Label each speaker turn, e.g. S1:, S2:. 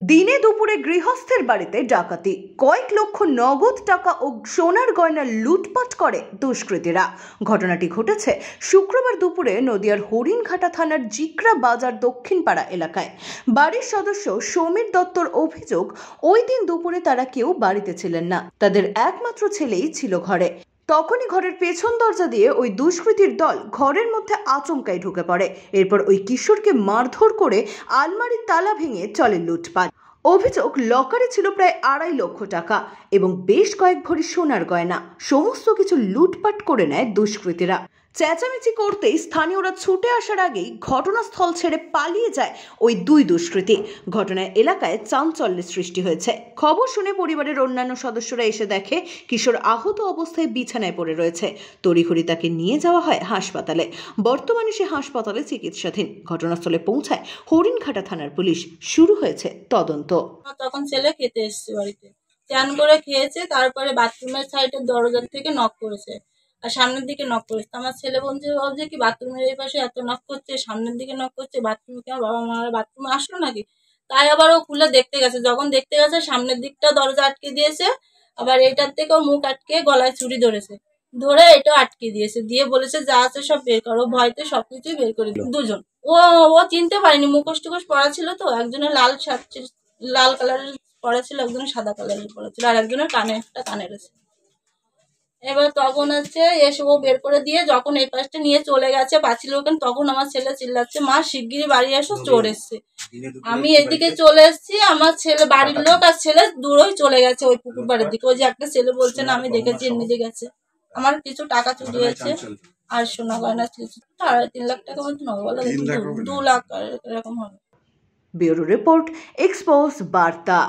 S1: দিনে দুপুরে গৃহস্থের বাড়িতে ডাকাতি, কয়েক লক্ষ নগদ টাকা ও সোনার গয়না লুটপাট করে দুষ্কৃতীরা। ঘটনাটি ঘটেছে শুক্রবার দুপুরে নদিয়ার হরিণঘাটা থানার জিকরা বাজার দক্ষিণপাড়া এলাকায়। বাড়ির সদস্য সমীর দত্তর অভিযোগ, ওই দিন দুপুরে তারা কেউ বাড়িতে ছিলেন না, তাদের একমাত্র ছেলেই ছিল ঘরে। তখনই ঘরের পেছন দরজা দিয়ে ওই দুষ্কৃতীর দল ঘরের মধ্যে আচমকাই ঢুকে পড়ে। এরপর ওই কিশোরকে মারধর করে আলমারির তালা ভেঙে চলে লুটপাট। অভিযোগ, লকারে ছিল প্রায় 2.5 লক্ষ টাকা এবং বেশ কয়েক ভরি সোনার গয়না। সমস্ত কিছু লুটপাট করে নেয় দুষ্কৃতীরা। চেঁচামেচি করতেই স্থানীয়রা ছুটে আসার আগেই ঘটনাস্থল ছেড়ে পালিয়ে যায় ওই দুই দুষ্কৃতী। ঘটনায় এলাকায় চাঞ্চল্যের সৃষ্টি হয়েছে। খবর শুনে পরিবারের অন্যান্য সদস্যরা এসে দেখে কিশোর আহত অবস্থায় বিছানায় পড়ে রয়েছে। তড়িঘড়ি তাকে নিয়ে যাওয়া হয় হাসপাতালে। বর্তমানে সে হাসপাতালে চিকিৎসাধীন। ঘটনাস্থলে পৌঁছায় হরিণঘাটা থানার পুলিশ। শুরু হয়েছে তদন্ত।
S2: তখন ছেলে খেতে এসছে, বাড়িতে চান করে খেয়েছে, তারপরে বাথরুমের সাইডের দরজার থেকে নক করেছে আর সামনের দিকে নক করেছে। আমার ছেলে ভাবছে কি বাথরুমের এই পাশে এত নক করছে, সামনের দিকে নক করছে, বাথরুমে কি আমার বাবা মারা বাথরুমে আসলো নাকি। তাই আবার ও খুলে দেখতে গেছে। যখন দেখতে গেছে সামনের দিকটা দরজা আটকে দিয়েছে, আবার এটার থেকেও মুখ আটকে গলায় চুরি ধরেছে, ধরে এটা আটকে দিয়েছে, দিয়ে বলেছে যা আছে সব বের করো। ভয়তে সবকিছুই বের করে দিল। দুজন ও ও চিনতে পারেনি, মুখোশ টুকোশ পরা ছিল তো। একজনের লাল শার্ট, লাল কালারের পরা ছিল, একজনের সাদা কালারের পরা ছিল, আর একজনের কানে একটা কানের আছে। এবার তখন এসে ও বের করে দিয়ে যখন এই পাশটা নিয়ে চলে গেছে পাঁচিল ওখানে, তখন আমার ছেলে চিল্লাচ্ছে, মা শিগগিরই বাড়ি আসো, চোর এসছে। আমি এদিকে চলে এসেছি, আমার ছেলে বাড়ির লোক আর ছেলে দূরই চলে গেছে ওই পুকুর বাড়ির দিকে। ওই যে একটা ছেলে বলছে না আমি দেখেছি, এমনি গেছে। আমার কিছু টাকা চুরি হয়েছে আর সোনা গয়না ছিল 3.5 লাখ টাকা মতো হবে, 2 লাখ এরকম হবে।
S1: ব্যুরো রিপোর্ট, এক্সপোজ বার্তা।